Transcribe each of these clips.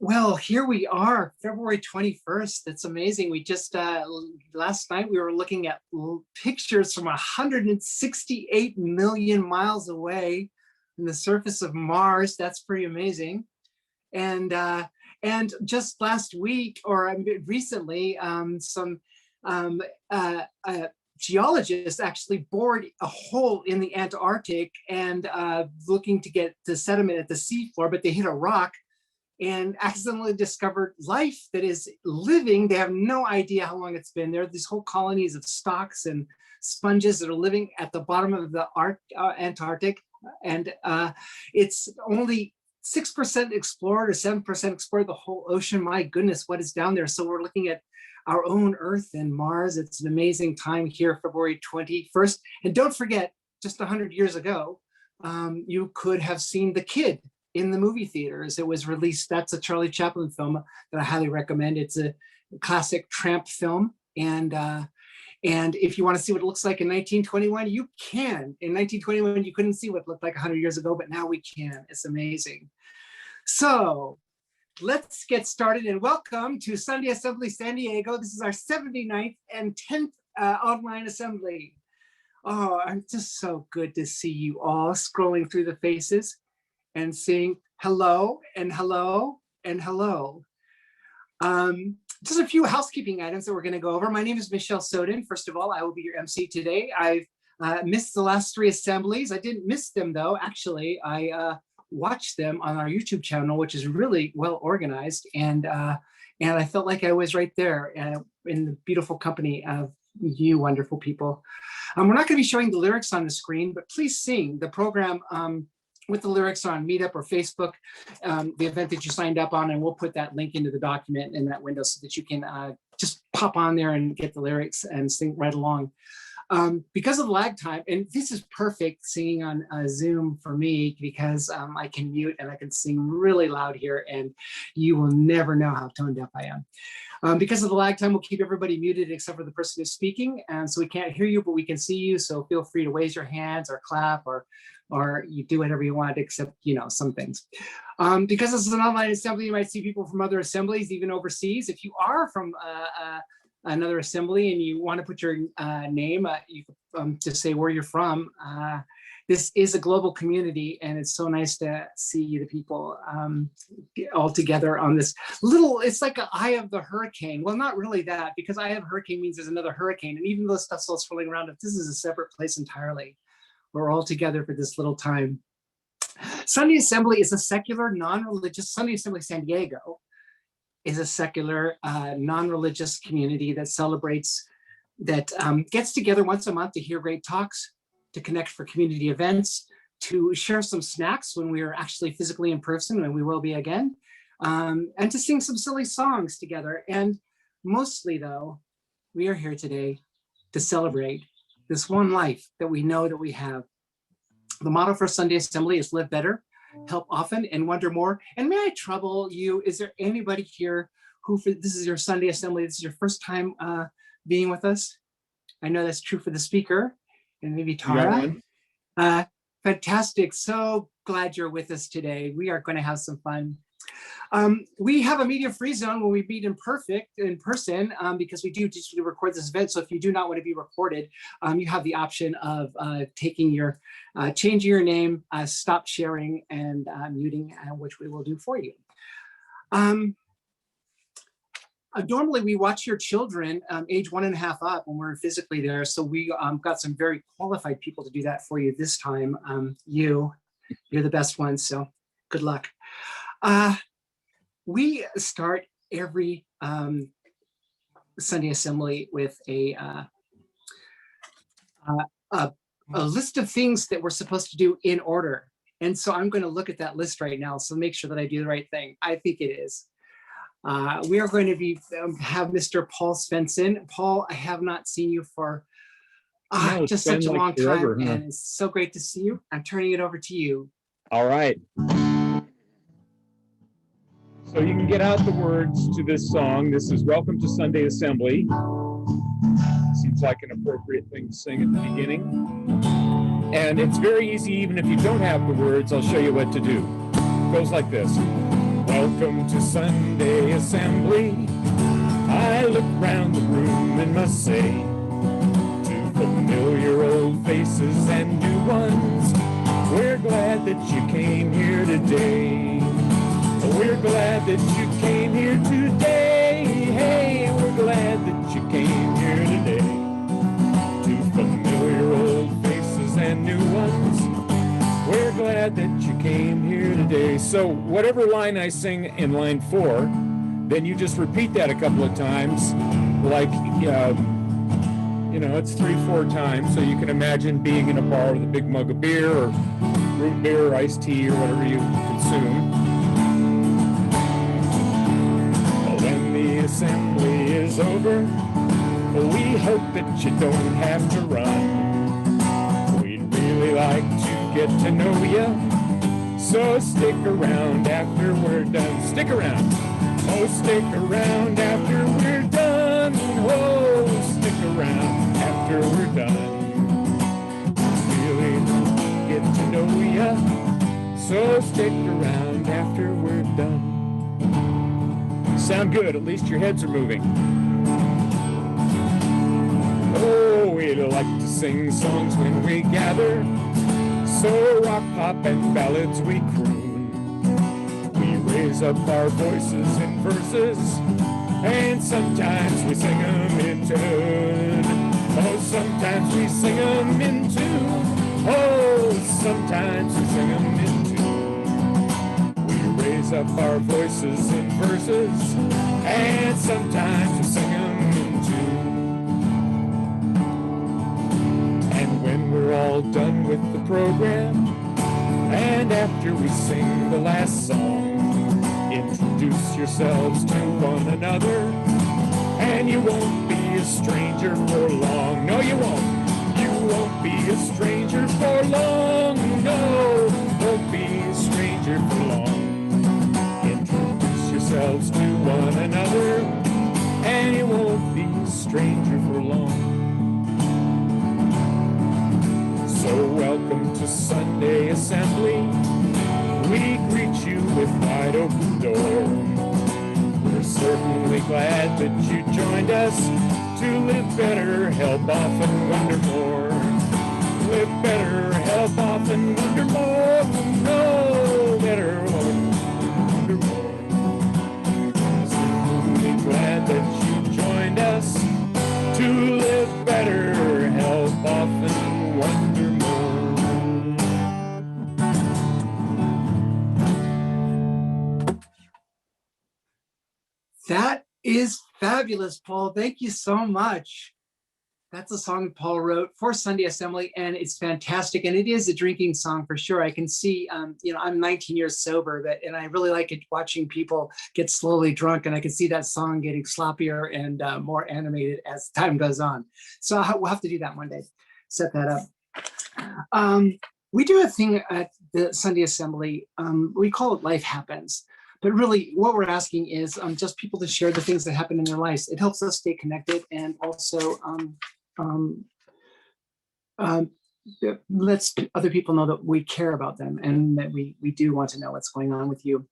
Well, here we are, February 21st. That's amazing. We just, last night we were looking at pictures from 168 million miles away from the surface of Mars. That's pretty amazing. And just last week, or recently, some geologists actually bored a hole in the Antarctic and looking to get the sediment at the seafloor, but they hit a rock and accidentally discovered life that is living. They have no idea how long it's been there. These whole colonies of stalks and sponges that are living at the bottom of the Antarctic. And it's only 6% explored or 7% explored the whole ocean. My goodness, what is down there? So we're looking at our own Earth and Mars. It's an amazing time here, February 21st. And don't forget, just 100 years ago, you could have seen The Kid in the movie theaters. It was released. That's a Charlie Chaplin film that I highly recommend. It's a classic tramp film. And if you want to see what it looks like in 1921, you can. In 1921, you couldn't see what it looked like 100 years ago, but now we can. It's amazing. So let's get started and welcome to Sunday Assembly San Diego. This is our 79th and 10th online assembly. Oh, it's just so good to see you all scrolling through the faces and saying hello and hello and hello. Just a few housekeeping items that we're going to go over. My name is Michelle Soden. First of all, I will be your MC today. I've missed the last 3 assemblies. I didn't miss them though. Actually, I watched them on our YouTube channel, which is really well organized. And I felt like I was right there in the beautiful company of you wonderful people. We're not going to be showing the lyrics on the screen, but please sing the program with the lyrics on Meetup or Facebook, the event that you signed up on, and we'll put that link into the document in that window so that you can just pop on there and get the lyrics and sing right along. Because of the lag time, and this is perfect singing on Zoom for me because I can mute and I can sing really loud here and you will never know how tone deaf I am. Because of the lag time, we'll keep everybody muted except for the person who's speaking, and so we can't hear you, but we can see you, so feel free to raise your hands or clap or you do whatever you want, except, some things. Because this is an online assembly, you might see people from other assemblies, even overseas. If you are from another assembly and you want to put your name, you just say where you're from. This is a global community, and it's so nice to see the people all together on this little, it's like an eye of the hurricane. Well, not really that, because eye of hurricane means there's another hurricane, and even though stuff's still swirling around, if this is a separate place entirely, we're all together for this little time. Sunday Assembly is a secular, non-religious, Sunday Assembly San Diego is a secular, non-religious community that celebrates, that gets together once a month to hear great talks, to connect for community events, to share some snacks when we are actually physically in person, and we will be again, and to sing some silly songs together. And mostly though, we are here today to celebrate this one life that we know that we have. The motto for Sunday Assembly is live better, help often, and wonder more. And may I trouble you, is there anybody here who, this is your Sunday Assembly, this is your first time being with us? I know that's true for the speaker and maybe Tara. Fantastic, so glad you're with us today. We are going to have some fun. We have a media-free zone when we meet in person because we do digitally record this event. So if you do not want to be recorded, you have the option of changing your name, stop sharing, and muting, which we will do for you. Normally we watch your children age 1.5 up when we're physically there. So we got some very qualified people to do that for you this time. You're the best ones, so good luck. We start every Sunday Assembly with a list of things that we're supposed to do in order. And so I'm going to look at that list right now, so make sure that I do the right thing. I think it is. We are going to have Mr. Paul Svensson. Paul, I have not seen you for just such a long time, and it's so great to see you. I'm turning it over to you. All right. So you can get out the words to this song. This is Welcome to Sunday Assembly. Seems like an appropriate thing to sing at the beginning. And it's very easy, even if you don't have the words, I'll show you what to do. It goes like this. Welcome to Sunday Assembly. I look round the room and must say, to familiar old faces and new ones, we're glad that you came here today. We're glad that you came here today. Hey, we're glad that you came here today. To familiar old faces and new ones, we're glad that you came here today. So whatever line I sing in line 4, then you just repeat that a couple of times, like, it's 3-4 times. So you can imagine being in a bar with a big mug of beer or root beer or iced tea or whatever you consume. When the assembly is over, we hope that you don't have to run. We'd really like to get to know you, so stick around after we're done. Stick around. Oh, stick around after we're done. Oh, stick around after we're done. Really get to know you, so stick around after we're done. Sound good, at least your heads are moving. Oh, we like to sing songs when we gather, so rock, pop, and ballads we croon. We raise up our voices in verses, and sometimes we sing them in tune. Oh, sometimes we sing them in tune. Oh, sometimes we sing them in tune. Raise up our voices in verses, and sometimes we sing them in tune. And when we're all done with the program, and after we sing the last song, introduce yourselves to one another, and you won't be a stranger for long. No, you won't. You won't be a stranger for long. No, won't be a stranger for long. Yourselves to one another, and you won't be a stranger for long. So welcome to Sunday Assembly. We greet you with wide open door. We're certainly glad that you joined us to live better, help often, wonder more. Live better, help often, wonder more. No, better, wonder more. Glad that you joined us to live better, help often, wonder more. That is fabulous, Paul. Thank you so much. That's a song Paul wrote for Sunday Assembly, and it's fantastic. And it is a drinking song for sure. I can see, I'm 19 years sober, and I really like it watching people get slowly drunk. And I can see that song getting sloppier and more animated as time goes on. So we'll have to do that one day, set that up. We do a thing at the Sunday Assembly. We call it Life Happens. But really, what we're asking is just people to share the things that happen in their lives. It helps us stay connected, and also lets other people know that we care about them and that we do want to know what's going on with you.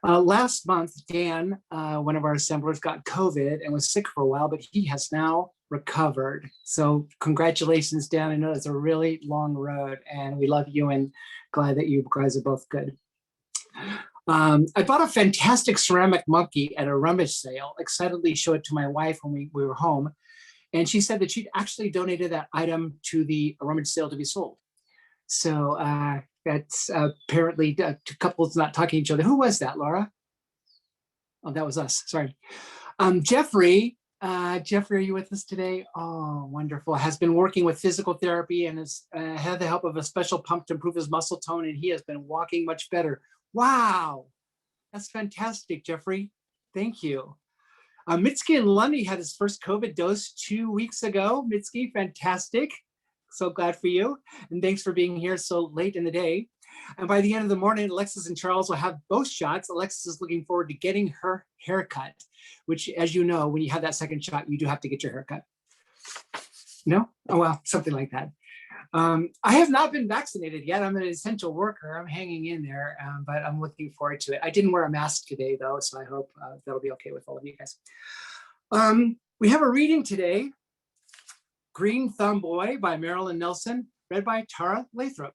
Last month, Dan, one of our assemblers, got COVID and was sick for a while, but he has now recovered. So congratulations, Dan. I know it's a really long road, and we love you and glad that you guys are both good. I bought a fantastic ceramic monkey at a rummage sale, excitedly showed it to my wife when we were home. And she said that she'd actually donated that item to the rummage sale to be sold. So that's apparently two couples not talking to each other. Who was that, Laura? Oh, that was us. Sorry. Jeffrey, are you with us today? Oh, wonderful. Has been working with physical therapy and has had the help of a special pump to improve his muscle tone, and he has been walking much better. Wow, that's fantastic, Jeffrey. Thank you. Mitski and Lundy had his first COVID dose 2 weeks ago. Mitski, fantastic. So glad for you. And thanks for being here so late in the day. And by the end of the morning, Alexis and Charles will have both shots. Alexis is looking forward to getting her haircut, which, as you know, when you have that second shot, you do have to get your haircut. No? Oh, well, something like that. I have not been vaccinated yet. I'm an essential worker. I'm hanging in there, but I'm looking forward to it. I didn't wear a mask today though, so I hope that'll be okay with all of you guys. We have a reading today, Green Thumb Boy by Marilyn Nelson, read by Tara Lathrop.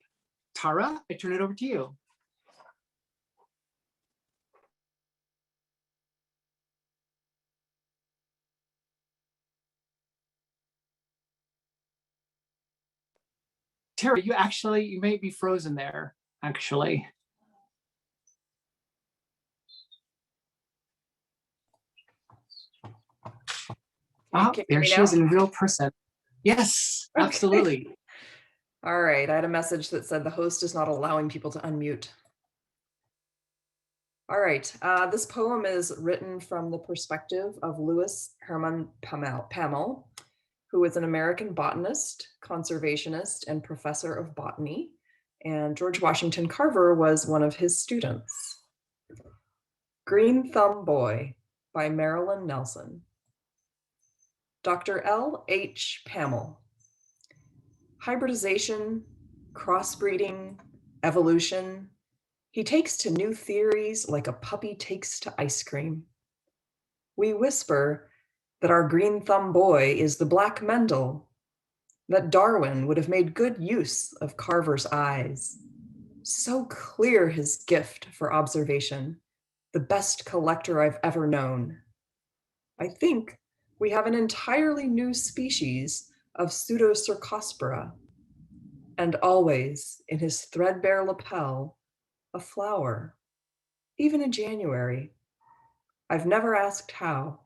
Tara, I turn it over to you. Tara, you may be frozen there, actually. There she is in real person. Yes, Okay. absolutely. All right, I had a message that said the host is not allowing people to unmute. All right, this poem is written from the perspective of Louis Herman Pamel, who is an American botanist, conservationist, and professor of botany. And George Washington Carver was one of his students. Green Thumb Boy by Marilyn Nelson. Dr. L. H. Pamel. Hybridization, crossbreeding, evolution. He takes to new theories like a puppy takes to ice cream. We whisper that our green thumb boy is the black Mendel, that Darwin would have made good use of Carver's eyes. So clear his gift for observation, the best collector I've ever known. I think we have an entirely new species of Pseudocercospora, and always in his threadbare lapel, a flower, even in January. I've never asked how.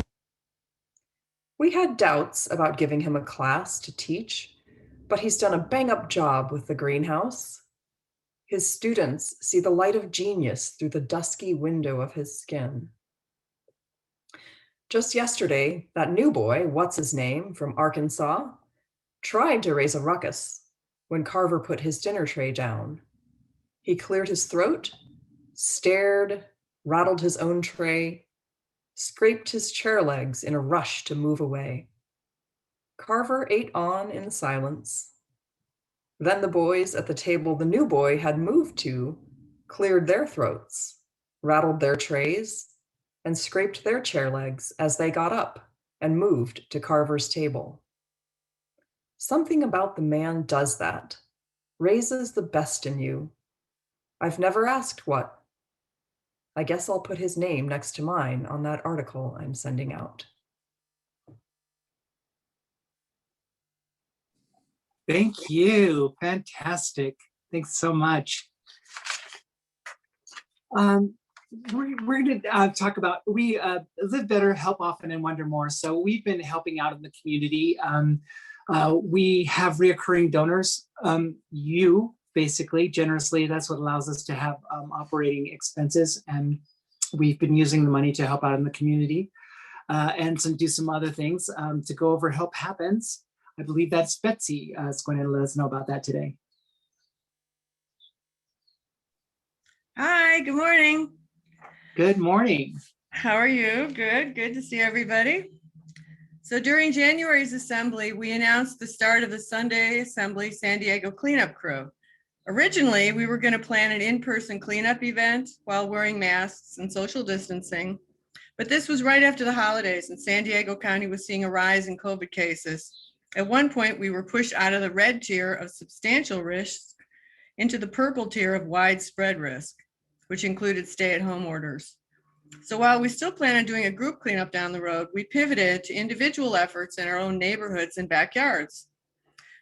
We had doubts about giving him a class to teach, but he's done a bang-up job with the greenhouse. His students see the light of genius through the dusky window of his skin. Just yesterday, that new boy, what's his name, from Arkansas, tried to raise a ruckus when Carver put his dinner tray down. He cleared his throat, stared, rattled his own tray, scraped his chair legs in a rush to move away. Carver ate on in silence. Then the boys at the table the new boy had moved to cleared their throats, rattled their trays, and scraped their chair legs as they got up and moved to Carver's table. Something about the man does that, raises the best in you. I've never asked what. I guess I'll put his name next to mine on that article I'm sending out. Thank you. Fantastic. Thanks so much. We're going to talk about, we live better, help often, and wonder more. So we've been helping out in the community. We have reoccurring donors. You basically generously, that's what allows us to have operating expenses. And we've been using the money to help out in the community and do some other things to go over Help Happens. I believe that's Betsy is going to let us know about that today. Hi, good morning. Good morning. How are you? Good to see everybody. So during January's assembly, we announced the start of the Sunday Assembly San Diego cleanup crew. Originally, we were going to plan an in-person cleanup event while wearing masks and social distancing, but this was right after the holidays and San Diego County was seeing a rise in COVID cases. At one point, we were pushed out of the red tier of substantial risk into the purple tier of widespread risk, which included stay-at-home orders. So while we still plan on doing a group cleanup down the road, we pivoted to individual efforts in our own neighborhoods and backyards.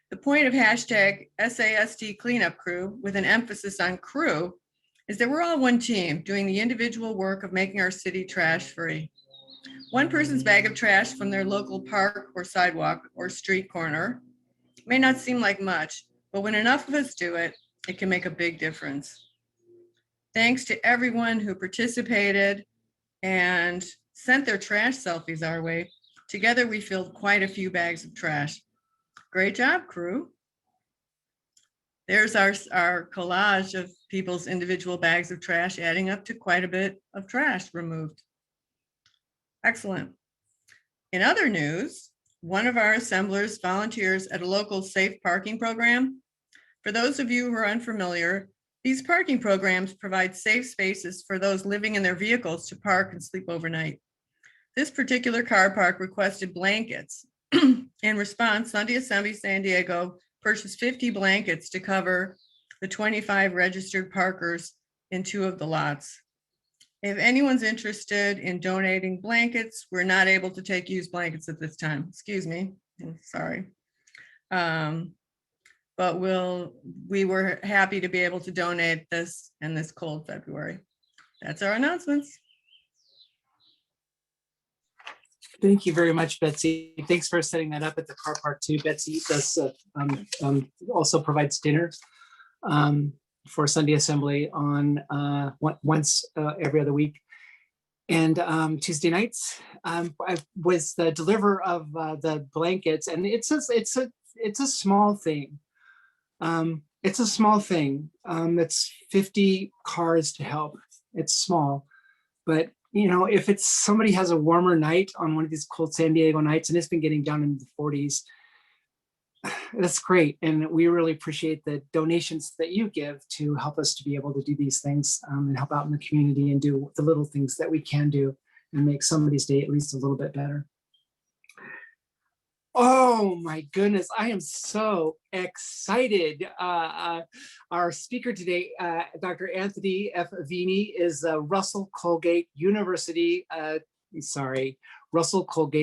The point of hashtag SASD cleanup crew, with an emphasis on crew, is that we're all one team doing the individual work of making our city trash-free. One person's bag of trash from their local park or sidewalk or street corner may not seem like much, but when enough of us do it, it can make a big difference. Thanks to everyone who participated and sent their trash selfies our way. Together, we filled quite a few bags of trash. Great job, crew. There's our collage of people's individual bags of trash, adding up to quite a bit of trash removed. Excellent. In other news, one of our assemblers volunteers at a local safe parking program For those of you who are unfamiliar, these parking programs provide safe spaces for those living in their vehicles to park and sleep overnight. This particular car park requested blankets. In response, Sunday Assembly San Diego purchased 50 blankets to cover the 25 registered parkers in 2 of the lots. If anyone's interested in donating blankets, we're not able to take used blankets at this time. Excuse me, sorry. But we were happy to be able to donate this in this cold February. That's our announcements. Thank you very much, Betsy. Thanks for setting that up at the car park too. Betsy does also provides dinner for Sunday Assembly on once every other week. And Tuesday nights, I was the deliverer of the blankets, and it's a small thing. It's a small thing. It's 50 cars to help. It's small, but you know, if it's somebody has a warmer night on one of these cold San Diego nights, and it's been getting down into the 40s, that's great. And we really appreciate the donations that you give to help us to be able to do these things and help out in the community and do the little things that we can do and make somebody's day at least a little bit better. Oh my goodness, I am so excited. Our speaker today, Dr. Anthony F. Aveni, is Russell Colgate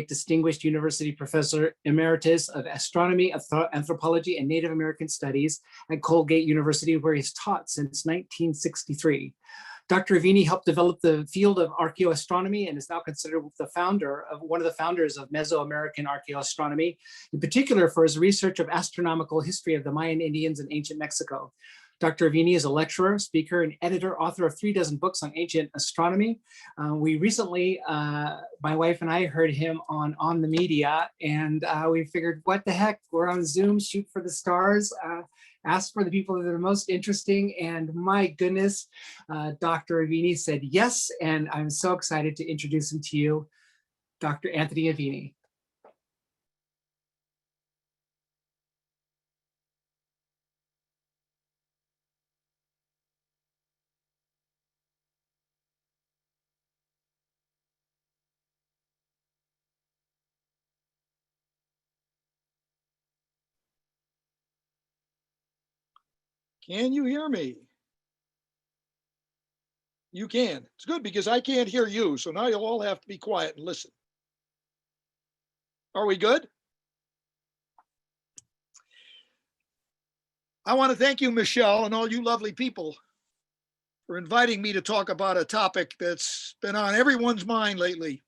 Distinguished University Professor Emeritus of Astronomy, Anthropology, and Native American Studies at Colgate University, where he's taught since 1963. Dr. Aveni helped develop the field of archaeoastronomy and is now considered one of the founders of Mesoamerican archaeoastronomy, in particular for his research of astronomical history of the Mayan Indians in ancient Mexico. Dr. Aveni is a lecturer, speaker, and editor, author of 3 dozen books on ancient astronomy. We recently, my wife and I heard him on the media, and we figured, what the heck, we're on Zoom, shoot for the stars, ask for the people that are most interesting, and my goodness, Dr. Aveni said yes, and I'm so excited to introduce him to you, Dr. Anthony Aveni. Can you hear me? You can. It's good because I can't hear you. So now you'll all have to be quiet and listen. Are we good? I want to thank you, Michelle, and all you lovely people for inviting me to talk about a topic that's been on everyone's mind lately.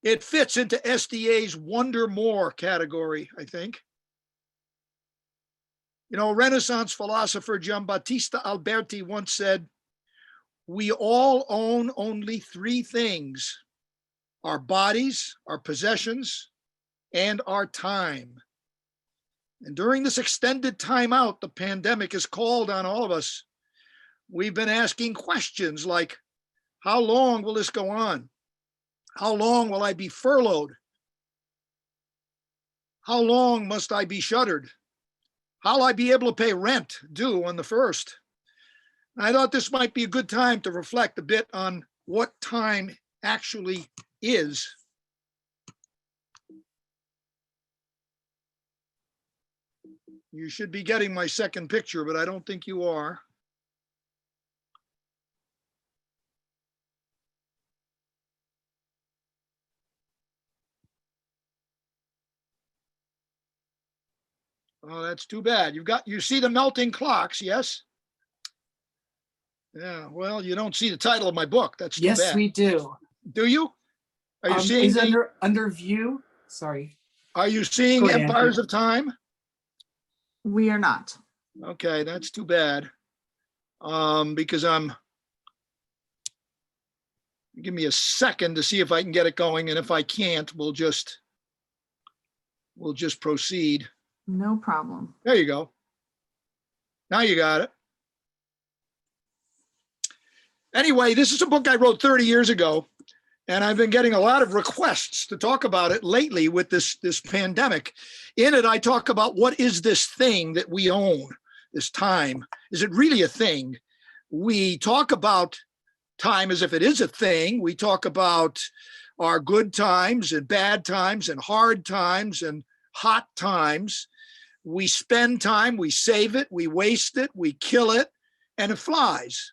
It fits into SDA's Wonder More category, I think. You know, Renaissance philosopher Giambattista Alberti once said, "We all own only 3 things: our bodies, our possessions, and our time." And during this extended time out the pandemic has called on all of us, we've been asking questions like, how long will this go on? How long will I be furloughed? How long must I be shuttered? How'll I be able to pay rent due on the 1st? I thought this might be a good time to reflect a bit on what time actually is. You should be getting my second picture, but I don't think you are. Oh, that's too bad. You see the melting clocks, yes? Yeah, well, you don't see the title of my book. That's too bad. Yes, we do. Do you? Are you seeing under view? Sorry. Are you seeing Go ahead, Empires Anthony. of Time? We are not. Okay, that's too bad. Because give me a second to see if I can get it going, and if I can't, we'll just proceed. No problem. There you go. Now you got it. Anyway, this is a book I wrote 30 years ago, And I've been getting a lot of requests to talk about it lately with this pandemic. In it, I talk about what is this thing that we own, this time? Is it really a thing? We talk about time as if it is a thing. We talk about our good times and bad times and hard times and hot times. We spend time, we save it, we waste it, we kill it, and it flies.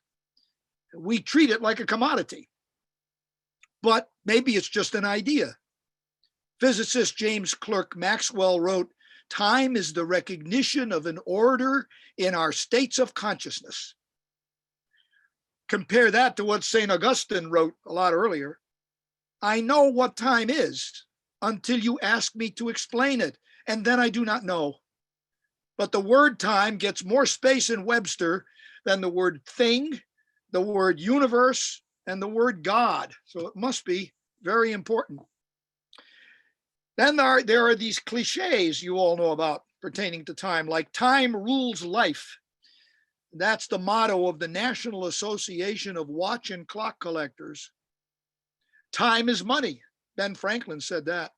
We treat it like a commodity. But maybe it's just an idea. Physicist James Clerk Maxwell wrote, "Time is the recognition of an order in our states of consciousness." Compare that to what St. Augustine wrote a lot earlier. "I know what time is until you ask me to explain it, and then I do not know." But the word time gets more space in Webster than the word thing, the word universe, and the word God. So it must be very important. Then there are these cliches you all know about pertaining to time, like time rules life. That's the motto of the National Association of Watch and Clock Collectors. Time is money. Ben Franklin said that.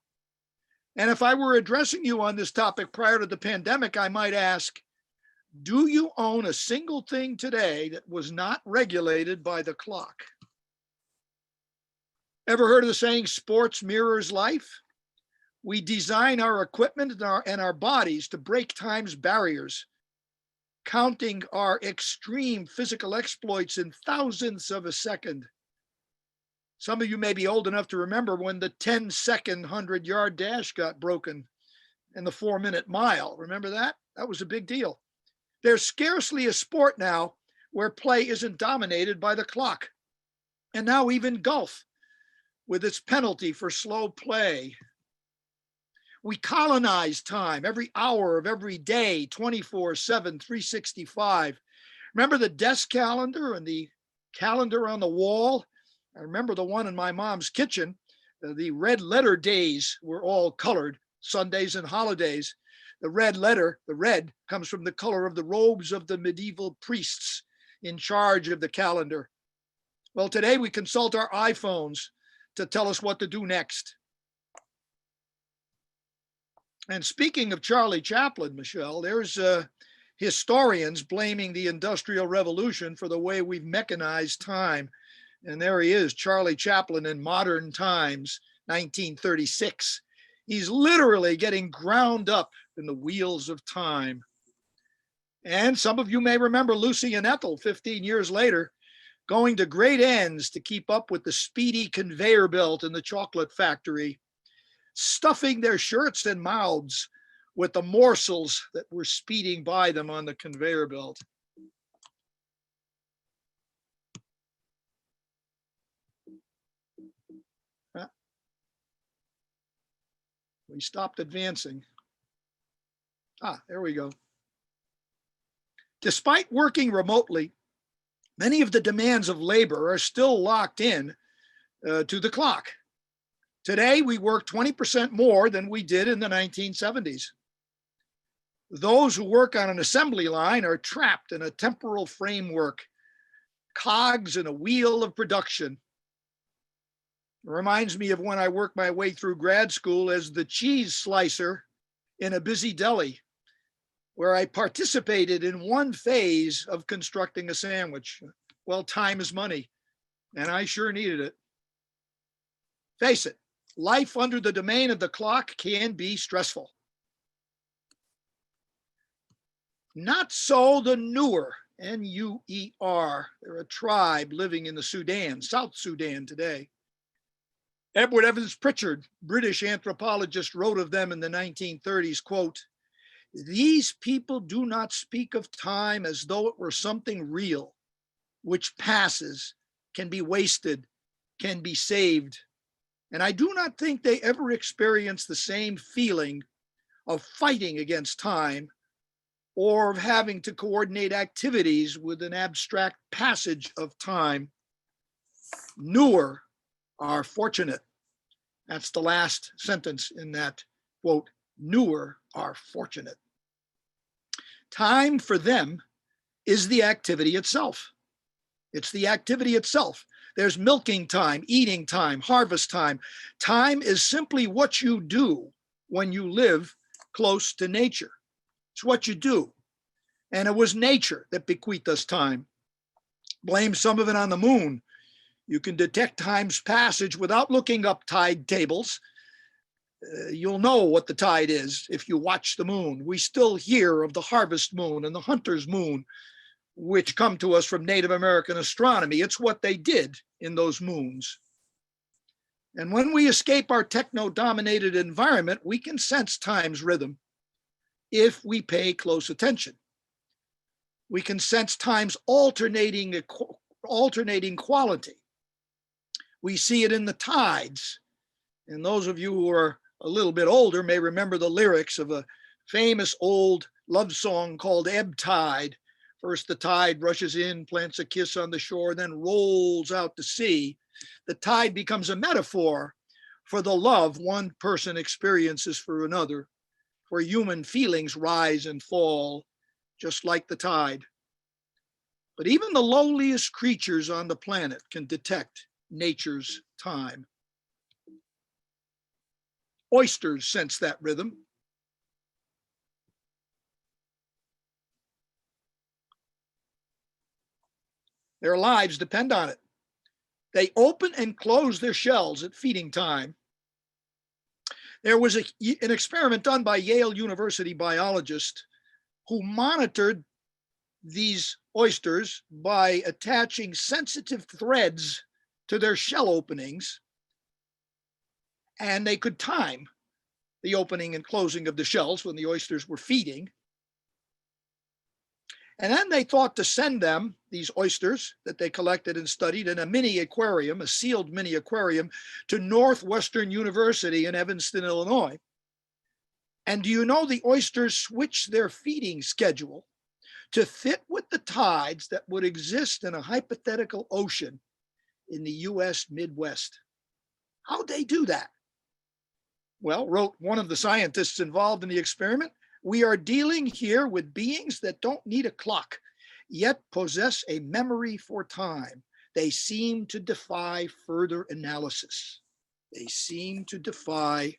And if I were addressing you on this topic prior to the pandemic, I might ask, do you own a single thing today that was not regulated by the clock? Ever heard of the saying, sports mirrors life? We design our equipment and our bodies to break time's barriers, counting our extreme physical exploits in thousandths of a second. Some of you may be old enough to remember when the 10-second 100-yard dash got broken and the 4-minute mile. Remember that? That was a big deal. There's scarcely a sport now where play isn't dominated by the clock. And now even golf, with its penalty for slow play. We colonize time every hour of every day, 24/7, 365. Remember the desk calendar and the calendar on the wall? I remember the one in my mom's kitchen. The red letter days were all colored, Sundays and holidays. The red letter, the red, comes from the color of the robes of the medieval priests in charge of the calendar. Well, today we consult our iPhones to tell us what to do next. And speaking of Charlie Chaplin, Michelle, there's historians blaming the Industrial Revolution for the way we've mechanized time. And there he is, Charlie Chaplin in Modern Times, 1936. He's literally getting ground up in the wheels of time. And some of you may remember Lucy and Ethel 15 years later, going to great ends to keep up with the speedy conveyor belt in the chocolate factory, stuffing their shirts and mouths with the morsels that were speeding by them on the conveyor belt. We stopped advancing. There we go. Despite working remotely, many of the demands of labor are still locked in to the clock. Today, we work 20% more than we did in the 1970s. Those who work on an assembly line are trapped in a temporal framework, cogs in a wheel of production. It reminds me of when I worked my way through grad school as the cheese slicer in a busy deli, where I participated in one phase of constructing a sandwich. Well, time is money, and I sure needed it. Face it, life under the domain of the clock can be stressful. Not so the Nuer, N-U-E-R. They're a tribe living in the Sudan, South Sudan today. Edward Evans Pritchard, British anthropologist, wrote of them in the 1930s, quote, "These people do not speak of time as though it were something real, which passes, can be wasted, can be saved. And I do not think they ever experience the same feeling of fighting against time or of having to coordinate activities with an abstract passage of time. Nuer are fortunate." That's the last sentence in that quote, "Nuer are fortunate." Time for them is the activity itself. It's the activity itself. There's milking time, eating time, harvest time. Time is simply what you do when you live close to nature. It's what you do. And it was nature that bequeathed us time. Blame some of it on the moon. You can detect time's passage without looking up tide tables. You'll know what the tide is if you watch the moon. We still hear of the harvest moon and the hunter's moon, which come to us from Native American astronomy. It's what they did in those moons. And when we escape our techno-dominated environment, we can sense time's rhythm if we pay close attention. We can sense time's alternating quality. We see it in the tides. And those of you who are a little bit older may remember the lyrics of a famous old love song called Ebb Tide. First the tide rushes in, plants a kiss on the shore, then rolls out to sea. The tide becomes a metaphor for the love one person experiences for another, where human feelings rise and fall, just like the tide. But even the lowliest creatures on the planet can detect nature's time. Oysters sense that rhythm. Their lives depend on it. They open and close their shells at feeding time. There was an experiment done by Yale University biologists who monitored these oysters by attaching sensitive threads to their shell openings, and they could time the opening and closing of the shells when the oysters were feeding. And then they thought to send them, these oysters that they collected and studied, in a mini aquarium, a sealed mini aquarium, to Northwestern University in Evanston, Illinois. And do you know the oysters switched their feeding schedule to fit with the tides that would exist in a hypothetical ocean in the US Midwest? How'd they do that? Well, wrote one of the scientists involved in the experiment, "We are dealing here with beings that don't need a clock, yet possess a memory for time. They seem to defy further analysis." They seem to defy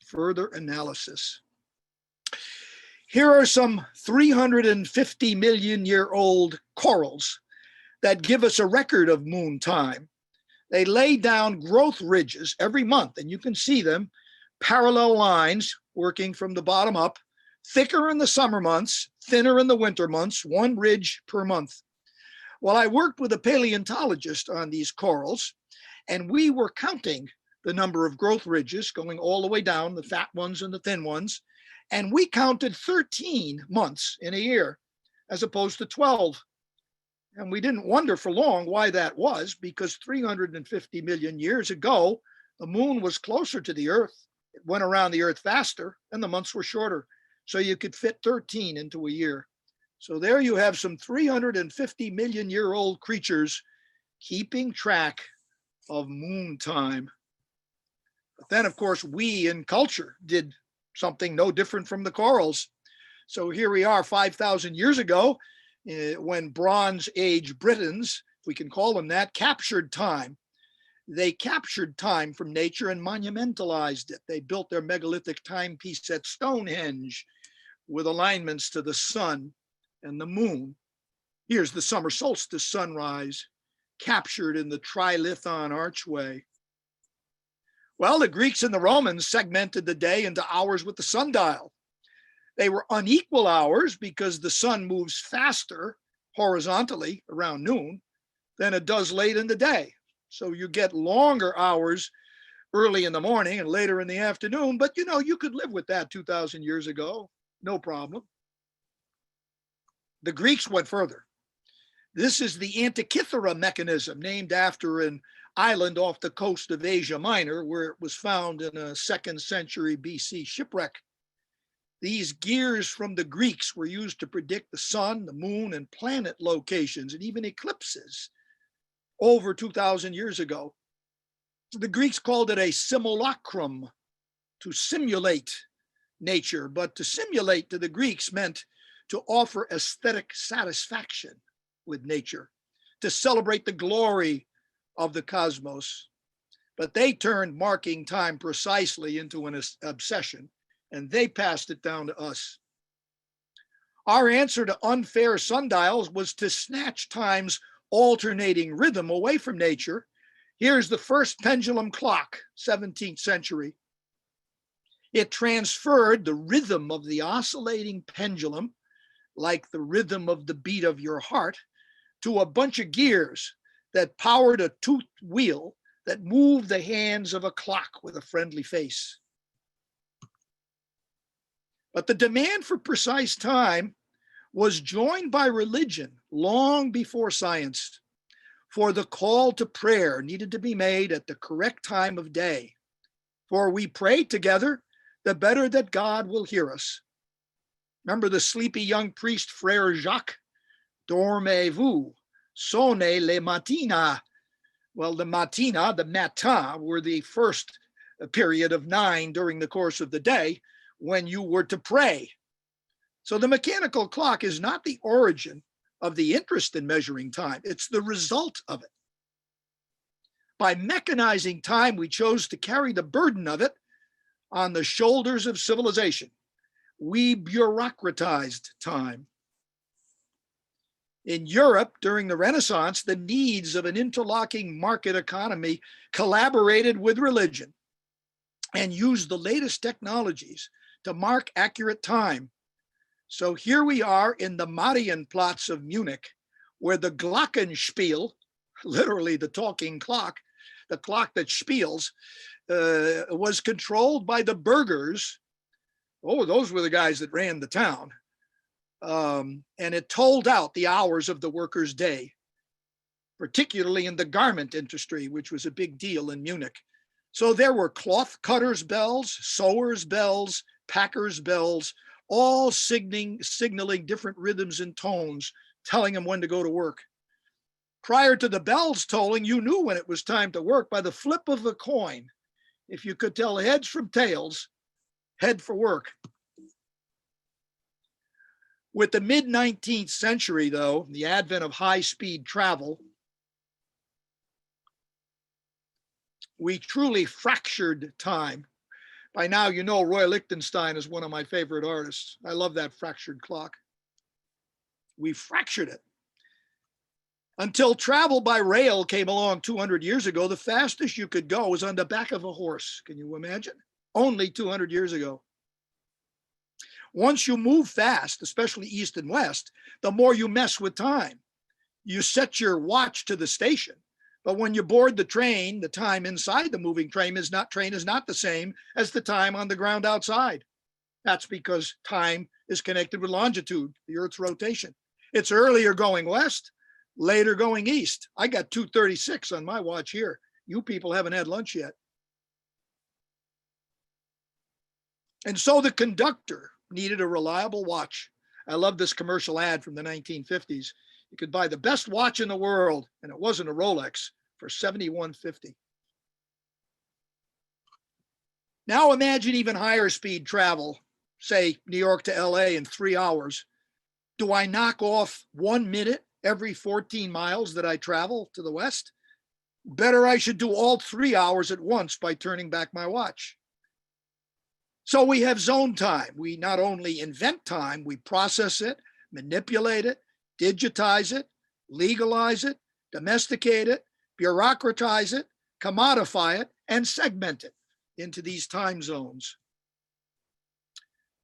further analysis. Here are some 350 million year old corals that give us a record of moon time. They lay down growth ridges every month, and you can see them, parallel lines working from the bottom up, thicker in the summer months, thinner in the winter months, one ridge per month. Well, I worked with a paleontologist on these corals, and we were counting the number of growth ridges going all the way down, the fat ones and the thin ones, and we counted 13 months in a year as opposed to 12. And we didn't wonder for long why that was, because 350 million years ago, the moon was closer to the Earth. It went around the Earth faster, and the months were shorter. So you could fit 13 into a year. So there you have some 350 million year old creatures keeping track of moon time. But then, of course, we in culture did something no different from the corals. So here we are 5,000 years ago, when Bronze Age Britons, if we can call them that, captured time. They captured time from nature and monumentalized it. They built their megalithic timepiece at Stonehenge with alignments to the sun and the moon. Here's the summer solstice sunrise, captured in the trilithon archway. Well, the Greeks and the Romans segmented the day into hours with the sundial. They were unequal hours because the sun moves faster horizontally around noon than it does late in the day. So you get longer hours early in the morning and later in the afternoon, but you know, you could live with that 2,000 years ago, no problem. The Greeks went further. This is the Antikythera mechanism, named after an island off the coast of Asia Minor, where it was found in a 2nd century BC shipwreck. These gears from the Greeks were used to predict the sun, the moon, and planet locations, and even eclipses over 2,000 years ago. The Greeks called it a simulacrum, to simulate nature, but to simulate to the Greeks meant to offer aesthetic satisfaction with nature, to celebrate the glory of the cosmos, but they turned marking time precisely into an obsession, and they passed it down to us. Our answer to unfair sundials was to snatch time's alternating rhythm away from nature. Here's the first pendulum clock, 17th century. It transferred the rhythm of the oscillating pendulum, like the rhythm of the beat of your heart, to a bunch of gears that powered a toothed wheel that moved the hands of a clock with a friendly face. But the demand for precise time was joined by religion long before science, for the call to prayer needed to be made at the correct time of day. For we pray together, the better that God will hear us. Remember the sleepy young priest, Frère Jacques? Dormez-vous, sonnez le matin. Well, the matin were the first period of 9 during the course of the day when you were to pray. So the mechanical clock is not the origin of the interest in measuring time. It's the result of it. By mechanizing time, we chose to carry the burden of it on the shoulders of civilization. We bureaucratized time. In Europe, during the Renaissance, the needs of an interlocking market economy collaborated with religion and used the latest technologies to mark accurate time. So here we are in the Marienplatz of Munich, where the Glockenspiel, literally the talking clock, the clock that spiels, was controlled by the burghers. Oh, those were the guys that ran the town. And it told out the hours of the worker's day, particularly in the garment industry, which was a big deal in Munich. So there were cloth cutters' bells, sewers' bells, packers' bells, all signaling different rhythms and tones, telling them when to go to work. Prior to the bells tolling, you knew when it was time to work by the flip of a coin. If you could tell heads from tails, head for work. With the mid-19th century, though, the advent of high-speed travel, we truly fractured time. By now, you know Roy Lichtenstein is one of my favorite artists. I love that fractured clock. We fractured it. Until travel by rail came along 200 years ago, the fastest you could go was on the back of a horse. Can you imagine? Only 200 years ago. Once you move fast, especially east and west, the more you mess with time. You set your watch to the station, but when you board the train, the time inside the moving train is not the same as the time on the ground outside. That's because time is connected with longitude, the Earth's rotation. It's earlier going west, later going east. I got 2:36 on my watch here. You people haven't had lunch yet. And so the conductor needed a reliable watch. I love this commercial ad from the 1950s. You could buy the best watch in the world, and it wasn't a Rolex, for $71.50. Now imagine even higher speed travel, say New York to LA in 3 hours. Do I knock off 1 minute every 14 miles that I travel to the west? Better I should do all 3 hours at once by turning back my watch. So we have zone time. We not only invent time, we process it, manipulate it, digitize it, legalize it, domesticate it, bureaucratize it, commodify it, and segment it into these time zones.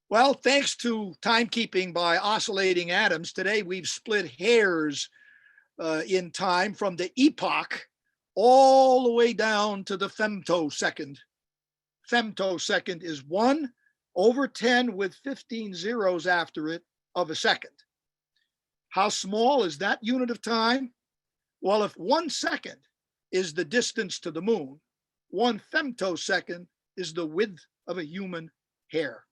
Well, thanks to timekeeping by oscillating atoms, today we've split hairs in time from the epoch all the way down to the femtosecond. Femtosecond is 1/10 with 15 zeros after it of a second. How small is that unit of time? Well, if 1 second is the distance to the moon, 1 femtosecond is the width of a human hair.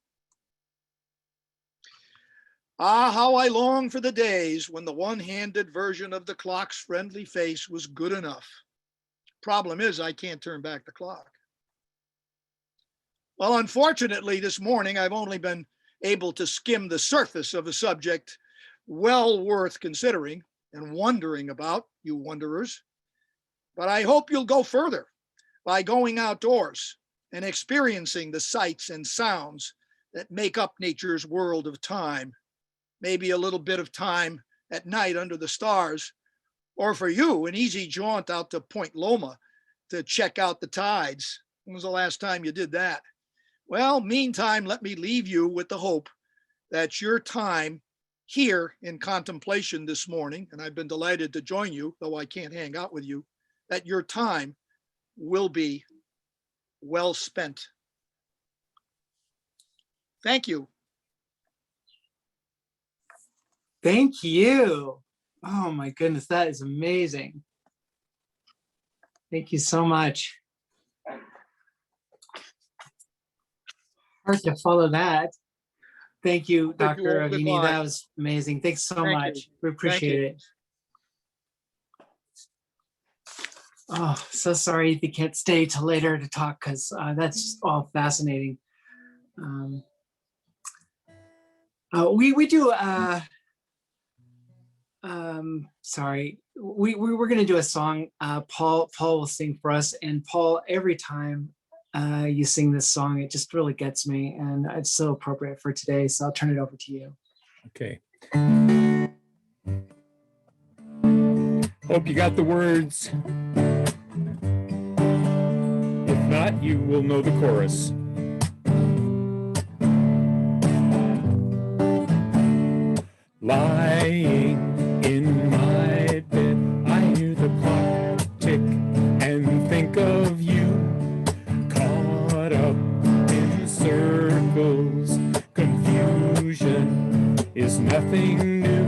Ah, how I long for the days when the one-handed version of the clock's friendly face was good enough. Problem is, I can't turn back the clock. Well, unfortunately, this morning, I've only been able to skim the surface of a subject well worth considering and wondering about, you wonderers. But I hope you'll go further by going outdoors and experiencing the sights and sounds that make up nature's world of time. Maybe a little bit of time at night under the stars, or for you, an easy jaunt out to Point Loma to check out the tides. When was the last time you did that? Well, meantime, let me leave you with the hope that your time here in contemplation this morning, and I've been delighted to join you, though I can't hang out with you, that your time will be well spent. Thank you. Thank you. Oh my goodness, that is amazing. Thank you so much. Hard to follow that. Thank you, Thank you Dr. all. Aveni. Goodbye. That was amazing. Thanks so Thank you. much. We appreciate it. Oh, so sorry if you can't stay till later to talk, because that's all fascinating. We do. Sorry, we were going to do a song. Paul will sing for us, and Paul, every time you sing this song, it just really gets me, and it's so appropriate for today. So I'll turn it over to you. Okay. Hope you got the words. If not, you will know the chorus. Lying in my bed, I hear the clock tick and think of you. Caught up in circles, confusion is nothing new.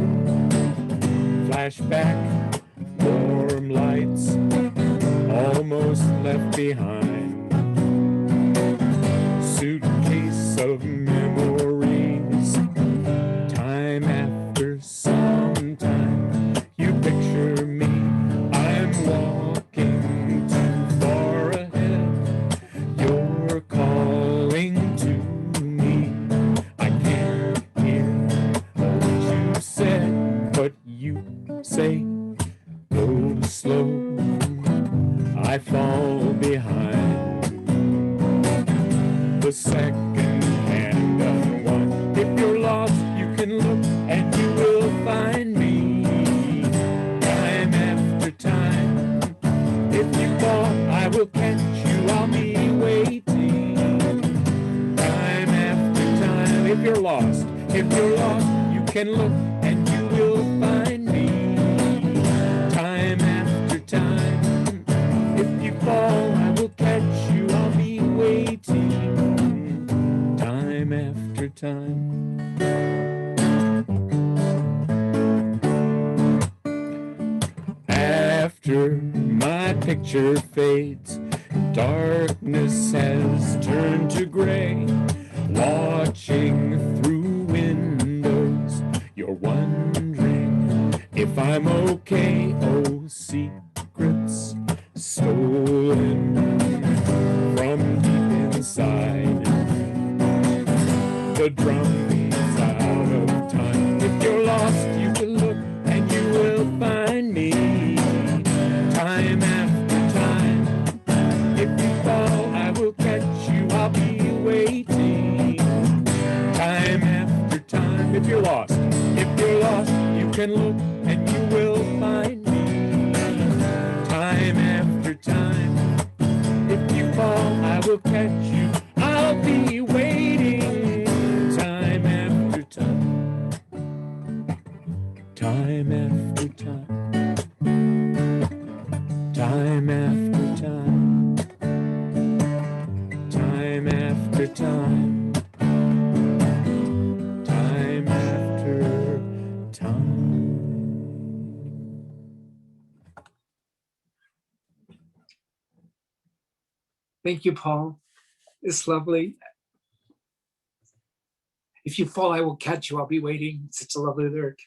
Flashback, warm lights, almost left behind. Suitcase of memories, time after some time. You picture me, I'm walking too far ahead. You're calling to me. I can't hear what you said, but you say, go slow. I fall behind. The second hand of one. If you're lost, you can look and you will find me. Time after time. If you fall, I will catch you. I'll be waiting. Time after time. If you're lost, you can look and you will find me. Time after time. If you fall, I will catch you. I'll be waiting. Time after time. After my picture fades, darkness has turned to gray. Watching through windows, you're wondering if I'm okay. Oh, secrets stolen from deep inside. The drum beats out of time. If you're lost, you can look and you will find me. Time after time. If you fall, I will catch you. I'll be waiting. Time after time. If you're lost, you can look and you will find me. Time after time. If you fall, I will catch you. I'll be waiting. Time after time. Time after time. Time after time. Time after time. Time after time. Thank you, Paul. It's lovely. If you fall, I will catch you. I'll be waiting. Such a lovely lyric.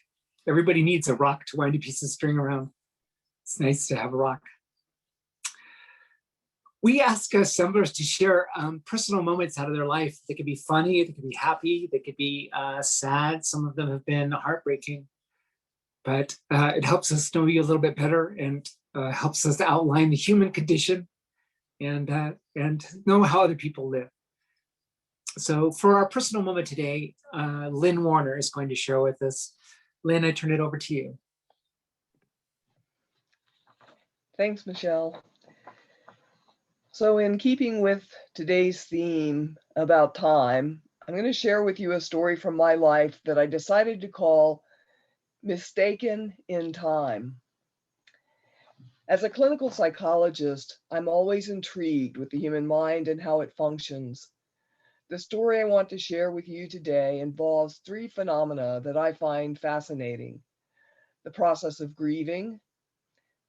Everybody needs a rock to wind a piece of string around. It's nice to have a rock. We ask assemblers to share personal moments out of their life. They could be funny, they could be happy, they could be sad. Some of them have been heartbreaking, but it helps us know you a little bit better. And helps us to outline the human condition and know how other people live. So for our personal moment today, Lynn Warner is going to share with us. Lynn, I turn it over to you. Thanks, Michelle. So in keeping with today's theme about time, I'm going to share with you a story from my life that I decided to call Mistaken in Time. As a clinical psychologist, I'm always intrigued with the human mind and how it functions. The story I want to share with you today involves three phenomena that I find fascinating: the process of grieving,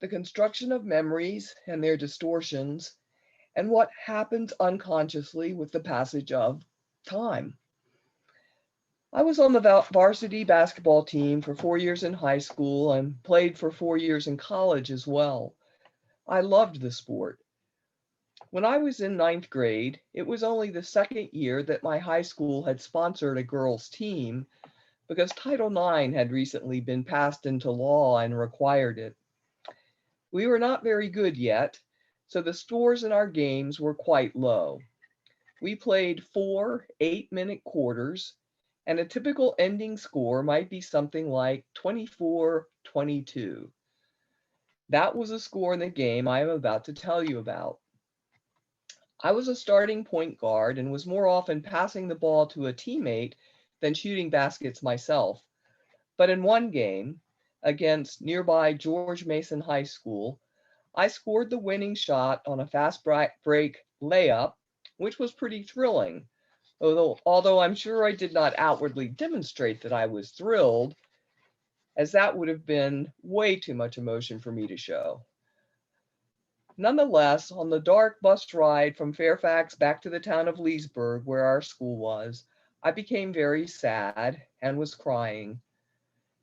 the construction of memories and their distortions, and what happens unconsciously with the passage of time. I was on the varsity basketball team for 4 years in high school and played for 4 years in college as well. I loved the sport. When I was in ninth grade, it was only the second year that my high school had sponsored a girls' team because Title IX had recently been passed into law and required it. We were not very good yet, so the scores in our games were quite low. We played 4 8-minute quarters, and a typical ending score might be something like 24-22. That was a score in the game I am about to tell you about. I was a starting point guard and was more often passing the ball to a teammate than shooting baskets myself. But in one game, against nearby George Mason High School, I scored the winning shot on a fast break layup, which was pretty thrilling. Although I'm sure I did not outwardly demonstrate that I was thrilled, as that would have been way too much emotion for me to show. Nonetheless, on the dark bus ride from Fairfax back to the town of Leesburg, where our school was, I became very sad and was crying.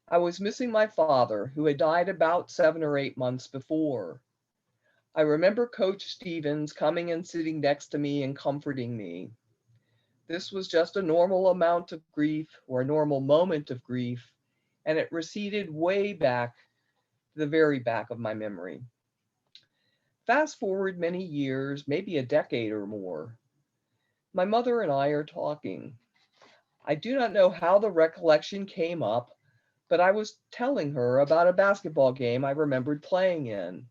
I was missing my father, who had died about 7 or 8 months before. I remember Coach Stevens coming and sitting next to me and comforting me. This was just a normal amount of grief, or a normal moment of grief, and it receded way back to the very back of my memory. Fast forward many years, maybe a decade or more. My mother and I are talking. I do not know how the recollection came up, but I was telling her about a basketball game I remembered playing in.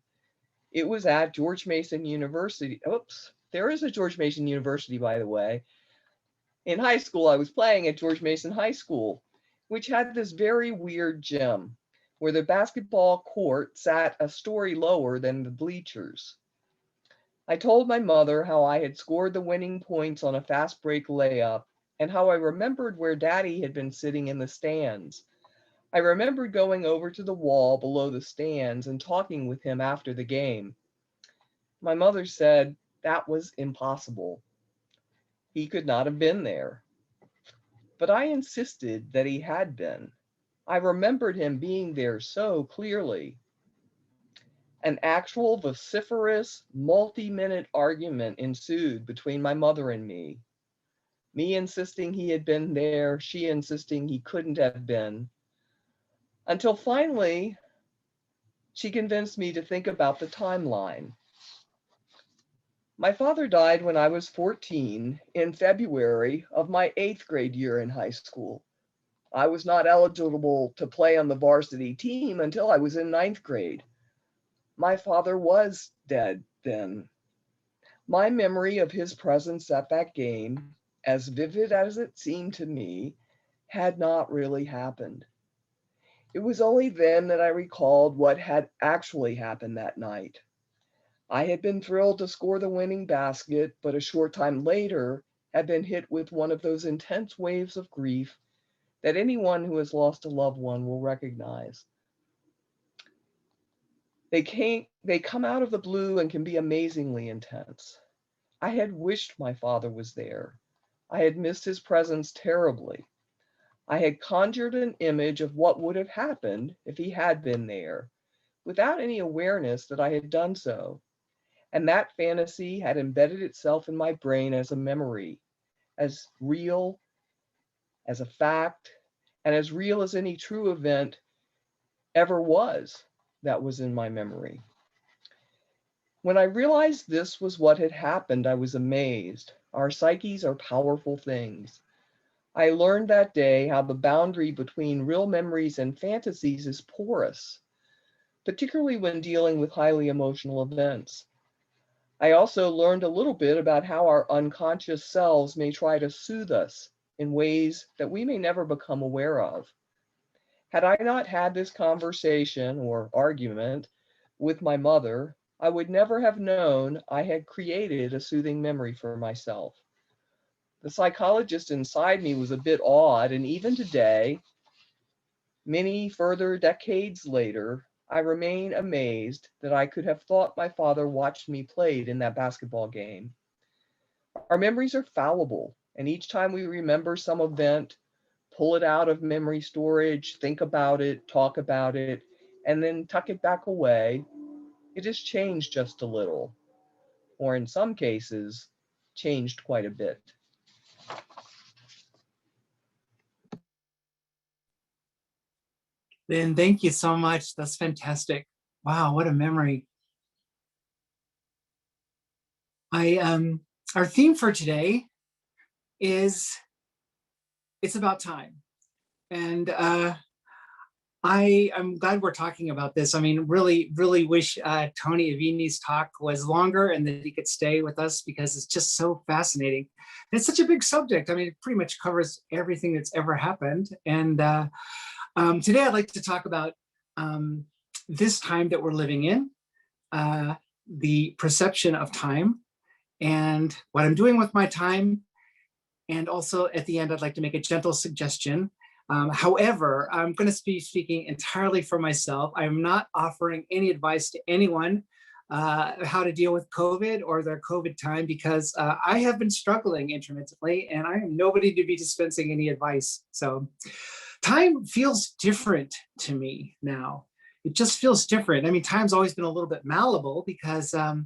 It was at George Mason University. Oops, there is a George Mason University, by the way. In high school, I was playing at George Mason High School, which had this very weird gym where the basketball court sat a story lower than the bleachers. I told my mother how I had scored the winning points on a fast break layup and how I remembered where Daddy had been sitting in the stands. I remembered going over to the wall below the stands and talking with him after the game. My mother said that was impossible. He could not have been there. But I insisted that he had been. I remembered him being there so clearly. An actual vociferous, multi-minute argument ensued between my mother and me. Me insisting he had been there, she insisting he couldn't have been. Until finally, she convinced me to think about the timeline. My father died when I was 14 in February of my 8th grade year in high school. I was not eligible to play on the varsity team until I was in 9th grade. My father was dead then. My memory of his presence at that game, as vivid as it seemed to me, had not really happened. It was only then that I recalled what had actually happened that night. I had been thrilled to score the winning basket, but a short time later had been hit with one of those intense waves of grief that anyone who has lost a loved one will recognize. They come out of the blue and can be amazingly intense. I had wished my father was there. I had missed his presence terribly. I had conjured an image of what would have happened if he had been there, without any awareness that I had done so. And that fantasy had embedded itself in my brain as a memory, as real as a fact, and as real as any true event ever was that was in my memory. When I realized this was what had happened, I was amazed. Our psyches are powerful things. I learned that day how the boundary between real memories and fantasies is porous, particularly when dealing with highly emotional events. I also learned a little bit about how our unconscious selves may try to soothe us in ways that we may never become aware of. Had I not had this conversation or argument with my mother, I would never have known I had created a soothing memory for myself. The psychologist inside me was a bit awed, and even today, many further decades later, I remain amazed that I could have thought my father watched me played in that basketball game. Our memories are fallible, and each time we remember some event, pull it out of memory storage, think about it, talk about it, and then tuck it back away, it has changed just a little, or in some cases, changed quite a bit. Lynn, thank you so much. That's fantastic. Wow, what a memory. Our theme for today is it's about time. And I'm glad we're talking about this. I mean, really wish Tony Aveni's talk was longer and that he could stay with us because it's just so fascinating. And it's such a big subject. I mean, it pretty much covers everything that's ever happened. And today I'd like to talk about this time that we're living in, the perception of time, and what I'm doing with my time. And also at the end, I'd like to make a gentle suggestion. However, I'm going to be speaking entirely for myself. I'm not offering any advice to anyone how to deal with COVID or their COVID time because I have been struggling intermittently and I am nobody to be dispensing any advice. So time feels different to me now. It just feels different. I mean, time's always been a little bit malleable because the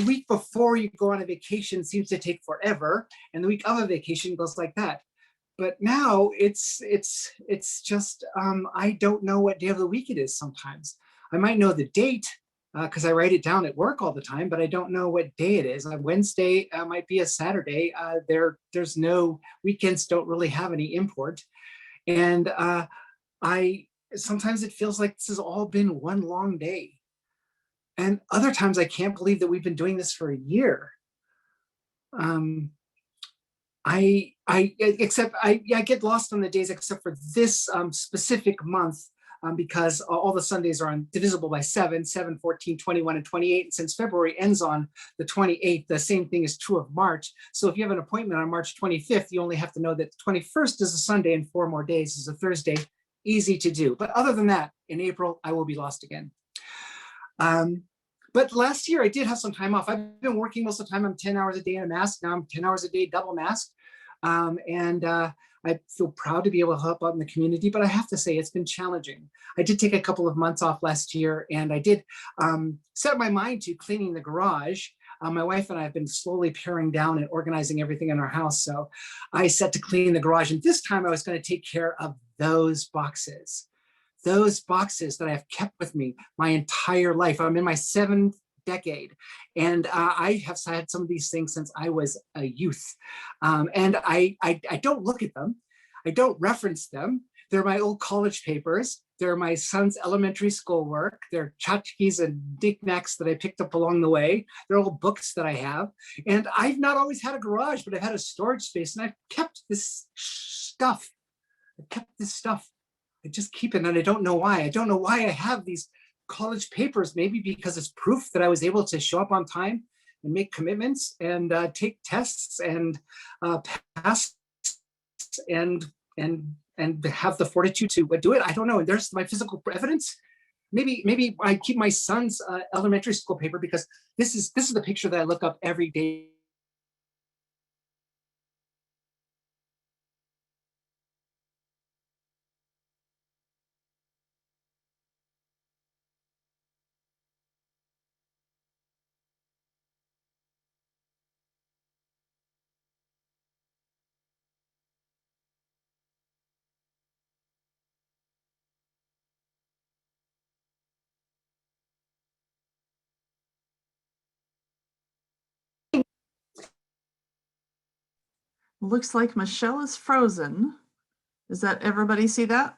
week before you go on a vacation seems to take forever, and the week of a vacation goes like that. But now it's just I don't know what day of the week it is. Sometimes I might know the date because I write it down at work all the time, but I don't know what day it is. A Wednesday might be a Saturday. There's no weekends. Don't really have any import, and I sometimes it feels like this has all been one long day. And other times I can't believe that we've been doing this for a year. I get lost on the days except for this specific month because all the Sundays are divisible by 7, 14, 21, and 28. And since February ends on the 28th, the same thing is true of March. So if you have an appointment on March 25th, you only have to know that the 21st is a Sunday and 4 more days is a Thursday. Easy to do. But other than that, in April, I will be lost again. But last year I did have some time off. I've been working most of the time. I'm 10 hours a day in a mask. Now I'm 10 hours a day double mask. I feel proud to be able to help out in the community, but I have to say it's been challenging. I did take a couple of months off last year and I did set my mind to cleaning the garage. My wife and I have been slowly paring down and organizing everything in our house. So I set to clean the garage, and this time I was going to take care of those boxes that I've kept with me my entire life. I'm in my 7th decade, and I have had some of these things since I was a youth. And I don't look at them. I don't reference them. They're my old college papers. They're my son's elementary school work. They're tchotchkes and knickknacks that I picked up along the way. They're old books that I have. And I've not always had a garage, but I've had a storage space, and I've kept this stuff. I just keep it, and I don't know why. I don't know why I have these college papers, maybe because it's proof that I was able to show up on time and make commitments and take tests and pass and have the fortitude to do it. I don't know. And there's my physical evidence. Maybe I keep my son's elementary school paper because this is the picture that I look up every day. Looks like Michelle is frozen. Does that everybody see that?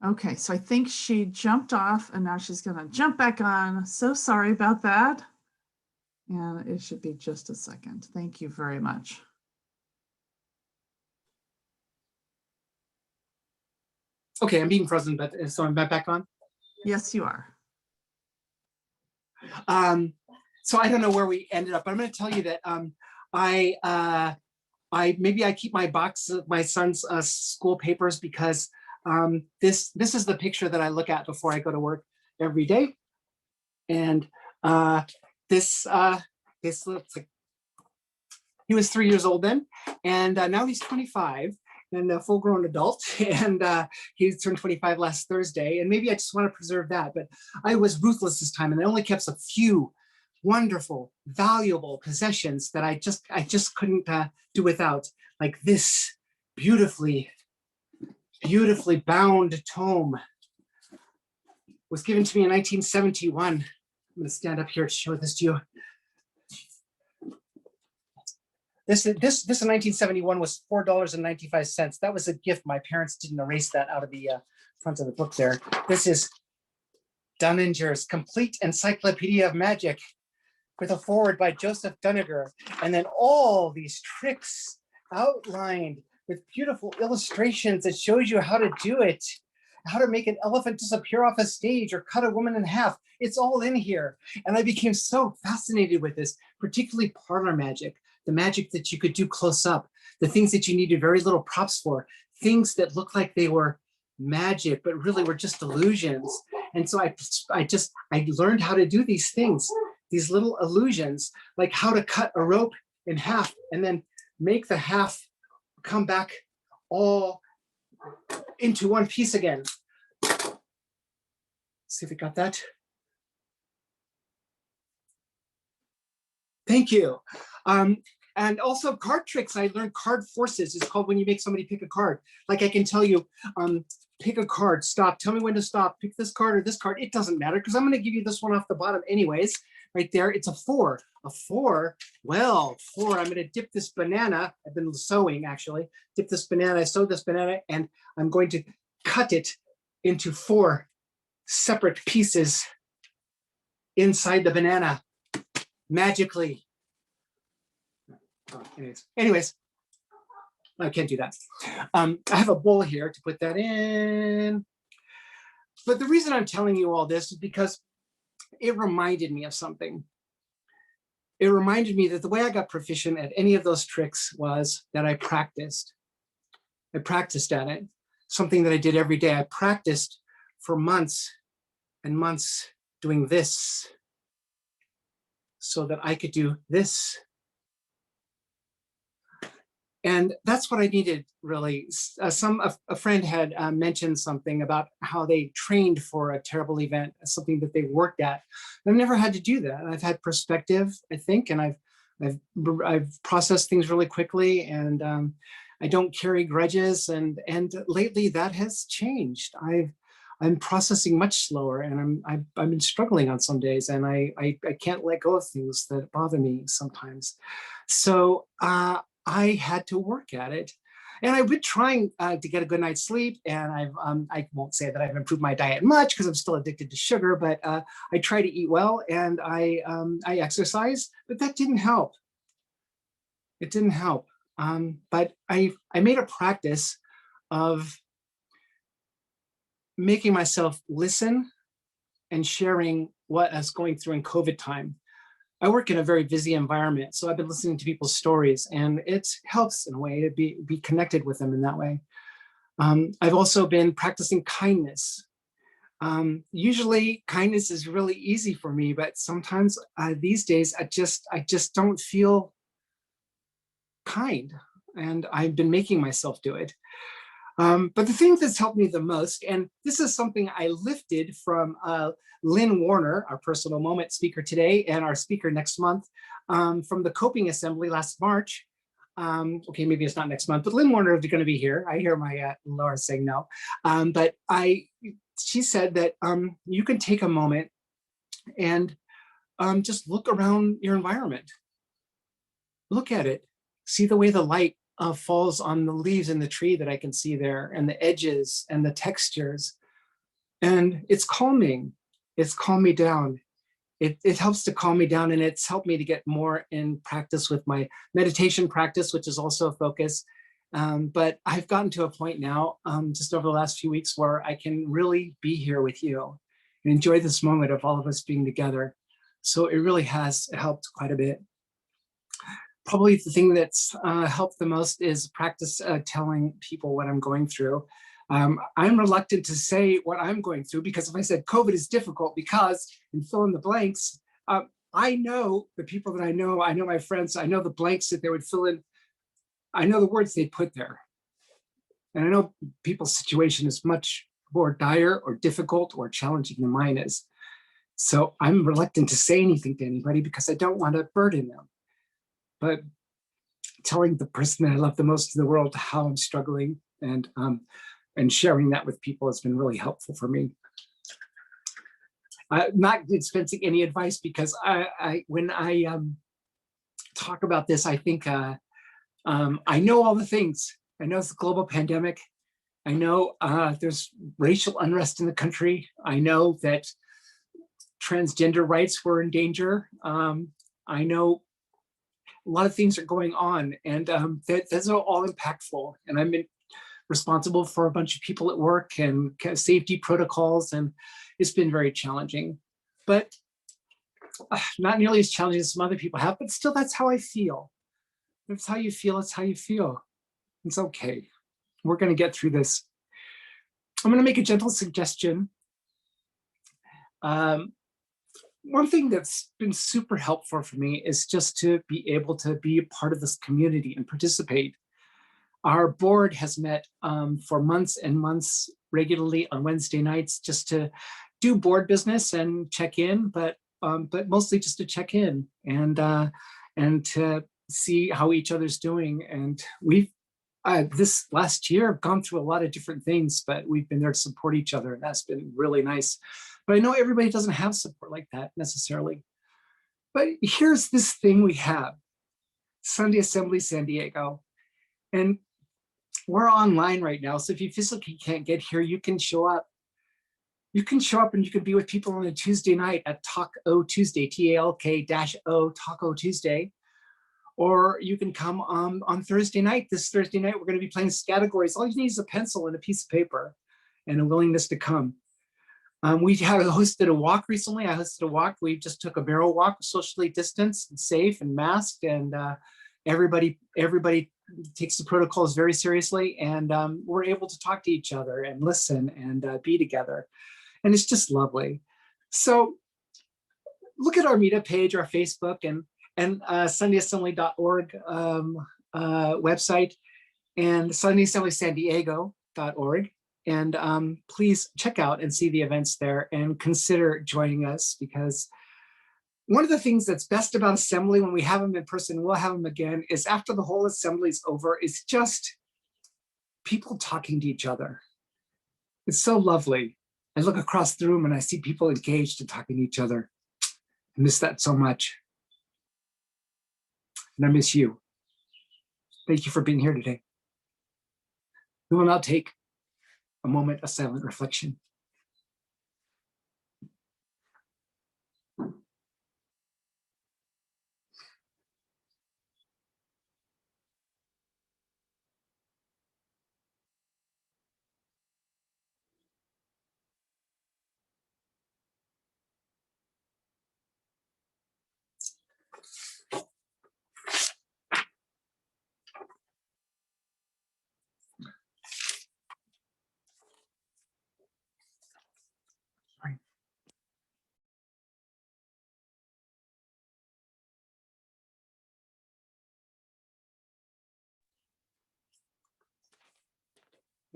Okay, so I think she jumped off and now she's gonna jump back on. So sorry about that. And it should be just a second. Thank you very much. Okay, I'm being frozen, but so I'm back on. Yes, you are. So I don't know where we ended up, but I'm going to tell you that maybe I keep my box of my son's school papers because this is the picture that I look at before I go to work every day, and this looks like he was 3 years old then, and now he's 25 and a full-grown adult, and he turned 25 last Thursday, and maybe I just want to preserve that, but I was ruthless this time, and I only kept a few wonderful, valuable possessions that I just couldn't do without, like this beautifully bound tome. It was given to me in 1971. I'm going to stand up here to show this to you. This in 1971 was $4.95. That was a gift. My parents didn't erase that out of the front of the book there. This is Dunninger's Complete Encyclopedia of Magic, with a foreword by Joseph Dunninger, and then all these tricks outlined with beautiful illustrations that shows you how to do it, how to make an elephant disappear off a stage or cut a woman in half. It's all in here. And I became so fascinated with this, particularly parlor magic, the magic that you could do close up, the things that you needed very little props for, things that looked like they were magic, but really were just illusions. And so I learned how to do these things, these little illusions, like how to cut a rope in half and then make the half come back all into one piece again. See if we got that. Thank you. And also card tricks. I learned card forces. It's called when you make somebody pick a card. Like I can tell you, pick a card, stop, tell me when to stop, pick this card or this card. It doesn't matter because I'm going to give you this one off the bottom anyways. Right there, it's a 4. A 4, well, 4, I'm going to dip this banana. I've been sewing actually. Dip this banana, I sewed this banana, and I'm going to cut it into 4 separate pieces inside the banana magically. Oh, anyways, I can't do that. I have a bowl here to put that in. But the reason I'm telling you all this is because it reminded me of something. It reminded me that the way I got proficient at any of those tricks was that I practiced. I practiced at it, something that I did every day. I practiced for months and months doing this so that I could do this. And that's what I needed, really. A friend had mentioned something about how they trained for a terrible event, something that they worked at. I've never had to do that. I've had perspective, I think, and I've processed things really quickly, and I don't carry grudges. And lately that has changed. I'm processing much slower, and I've been struggling on some days, and I can't let go of things that bother me sometimes. So I had to work at it, and I've been trying to get a good night's sleep. And I won't say that I've improved my diet much because I'm still addicted to sugar, but I try to eat well, and I exercise, but that didn't help. It didn't help. But I made a practice of making myself listen and sharing what I was going through in COVID time. I work in a very busy environment, so I've been listening to people's stories, and it helps in a way to be connected with them in that way. I've also been practicing kindness. Usually kindness is really easy for me, but sometimes these days I just don't feel kind, and I've been making myself do it. But the thing that's helped me the most, and this is something I lifted from Lynn Warner, our personal moment speaker today, and our speaker next month, from the Coping Assembly last March. Okay, maybe it's not next month, but Lynn Warner is going to be here. I hear my Laura saying no. But she said that you can take a moment and just look around your environment. Look at it. see the way the light falls on the leaves in the tree that I can see there, and the edges and the textures. And it's calming. It's calmed me down. It helps to calm me down, and it's helped me to get more in practice with my meditation practice, which is also a focus. But I've gotten to a point now, just over the last few weeks, where I can really be here with you and enjoy this moment of all of us being together. So it really has helped quite a bit. Probably the thing that's helped the most is practice telling people what I'm going through. I'm reluctant to say what I'm going through, because if I said COVID is difficult because, and fill in the blanks, I know the people that I know my friends, I know the blanks that they would fill in. I know the words they put there. And I know people's situation is much more dire or difficult or challenging than mine is. So I'm reluctant to say anything to anybody because I don't want to burden them. But telling the person that I love the most in the world how I'm struggling and sharing that with people has been really helpful for me. Not dispensing any advice, because when I talk about this, I think I know all the things. I know it's a global pandemic. I know there's racial unrest in the country. I know that transgender rights were in danger. I know a lot of things are going on, and those are all impactful. And I've been responsible for a bunch of people at work and safety protocols, and it's been very challenging. But not nearly as challenging as some other people have, but still, that's how I feel. That's how you feel, it's how you feel. It's okay. We're going to get through this. I'm going to make a gentle suggestion. One thing that's been super helpful for me is just to be able to be a part of this community and participate. Our board has met for months and months regularly on Wednesday nights just to do board business and check in, but mostly just to check in and to see how each other's doing. And we've this last year gone through a lot of different things, but we've been there to support each other, and that's been really nice. But I know everybody doesn't have support like that necessarily. But here's this thing we have, Sunday Assembly San Diego. And we're online right now, so if you physically can't get here, you can show up. You can show up and you can be with people on a Tuesday night at Taco Tuesday, TALK-O, Taco Tuesday. Or you can come on Thursday night. This Thursday night, we're going to be playing categories. All you need is a pencil and a piece of paper and a willingness to come. We hosted a walk recently. I hosted a walk. We just took a barrel walk, socially distanced and safe and masked, and everybody takes the protocols very seriously, and we're able to talk to each other and listen and be together. And it's just lovely. So look at our meetup page, our Facebook, and sundayassembly.org website, and sundayassemblysandiego.org. And please check out and see the events there and consider joining us, because one of the things that's best about assembly, when we have them in person, we'll have them again, is after the whole assembly is over, it's just people talking to each other. It's so lovely. I look across the room and I see people engaged and talking to each other. I miss that so much. And I miss you. Thank you for being here today. We will now take a moment of silent reflection.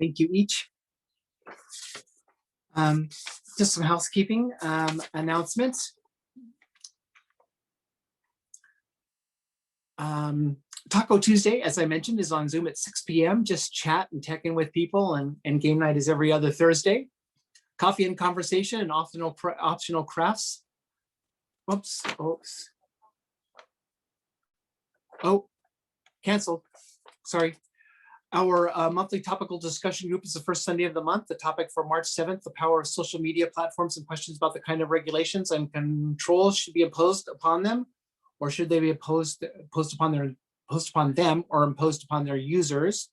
Thank you each. Just some housekeeping announcements. Taco Tuesday, as I mentioned, is on Zoom at 6 p.m. Just chat and check in with people, and game night is every other Thursday. Coffee and conversation and optional crafts. Oops. Oh, canceled. Sorry. Our monthly topical discussion group is the first Sunday of the month. The topic for March 7th, the power of social media platforms and questions about the kind of regulations and controls should be imposed upon them, or should they be imposed upon them or imposed upon their users.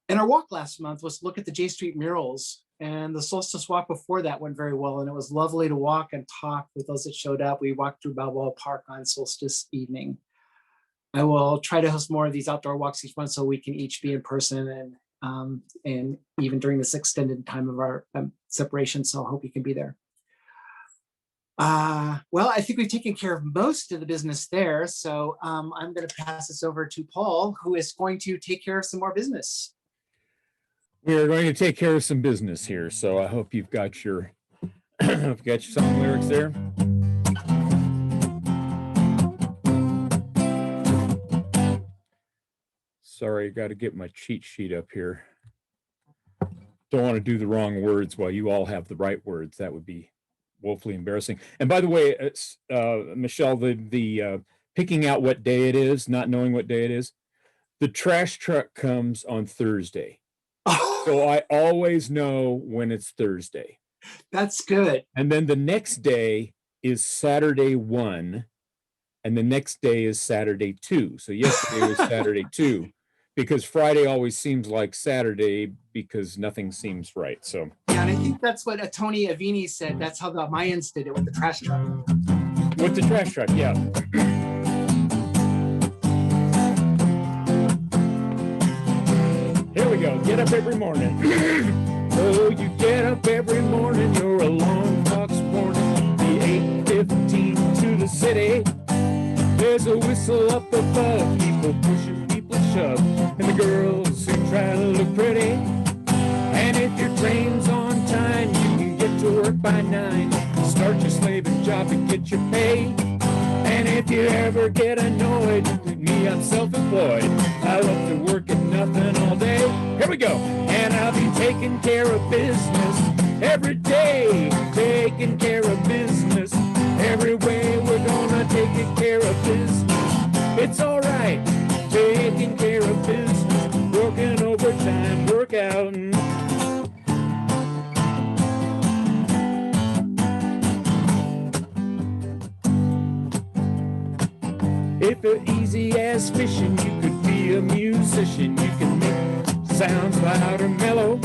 And our walk last month was to look at the J Street murals, and the solstice walk before that went very well. And it was lovely to walk and talk with those that showed up. We walked through Balboa Park on solstice evening. I will try to host more of these outdoor walks each month so we can each be in person and even during this extended time of our separation. So I hope you can be there. Well, I think we've taken care of most of the business there. So I'm going to pass this over to Paul, who is going to take care of some more business. We're going to take care of some business here. So I hope you've got your, song lyrics there. Sorry, got to get my cheat sheet up here. Don't want to do the wrong words while you all have the right words. That would be woefully embarrassing. And by the way, it's, Michelle, the picking out what day it is, not knowing what day it is, the trash truck comes on Thursday. So I always know when it's Thursday. That's good. And then the next day is Saturday 1, and the next day is Saturday 2. So yesterday was Saturday 2. Because Friday always seems like Saturday because nothing seems right. So yeah, and I think that's what Tony Aveni said. That's how the Mayans did it with the trash truck. With the trash truck, yeah. Here we go. Get up every morning. Oh, you get up every morning. Your alarm clock's warning. The 8:15 to the city. There's a whistle up above. People pushing. And the girls who try to look pretty. And if your train's on time, you can get to work by 9. Start your slaving job and get your pay. And if you ever get annoyed, like me, I'm self-employed. I love to work at nothing all day. Here we go. And I'll be taking care of business every day. Taking care of business every way. We're gonna take care of business. It's all right. Taking care of business, working overtime, work out. If you're easy as fishing, you could be a musician. You can make sounds loud or mellow.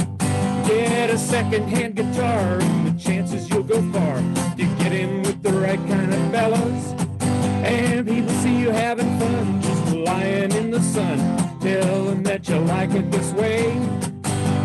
Get a second-hand guitar, and the chances you'll go far. You get in with the right kind of fellas, and people see you having fun, just lying in the sun. Tell them that you like it this way.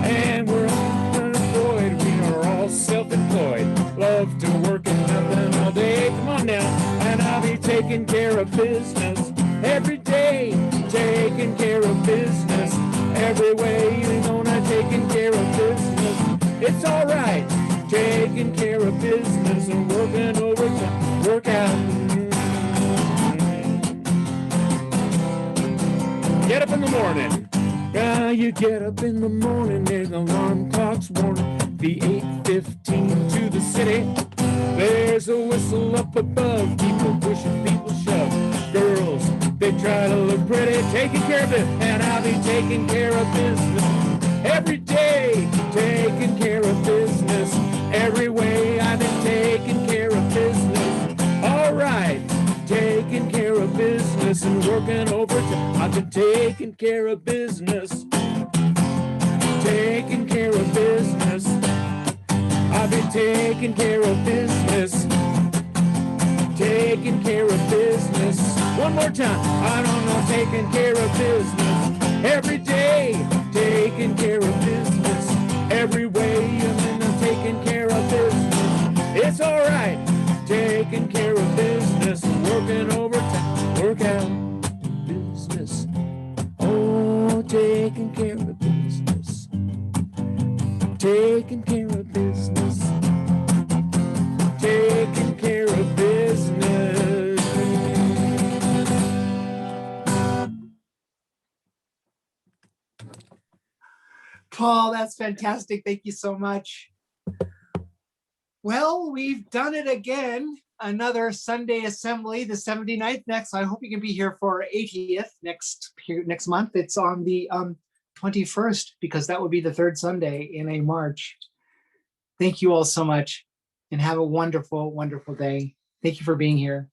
And we're all unemployed, we are all self-employed. Love to work and nothing all day. Come on now. And I'll be taking care of business every day. Taking care of business every way. You're gonna taking care of business. It's all right. Taking care of business and working overtime. Work out. Get up in the morning. Yeah, you get up in the morning. There's an alarm clock's warning. The 8:15 to the city. There's a whistle up above. People pushing, people shove. Girls, they try to look pretty. Taking care of it, and I'll be taking care of business every day. Taking care of business every way. I've been taking care of business. All right. Taking care of business and working overtime. I've been taking care of business. Taking care of business. I've been taking care of business. Taking care of business. One more time. I don't know, taking care of business every day. Taking care of business every way. And I'm taking care of business. It's all right. Taking care of business, working overtime, work out business. Oh, taking care of business. Taking care of business. Taking care of business. Paul, that's fantastic. Thank you so much. Well, we've done it again. another Sunday assembly, the 79th next. I hope you can be here for our 80th next month. It's on the 21st, because that would be the third Sunday in a March. Thank you all so much, and have a wonderful, wonderful day. Thank you for being here.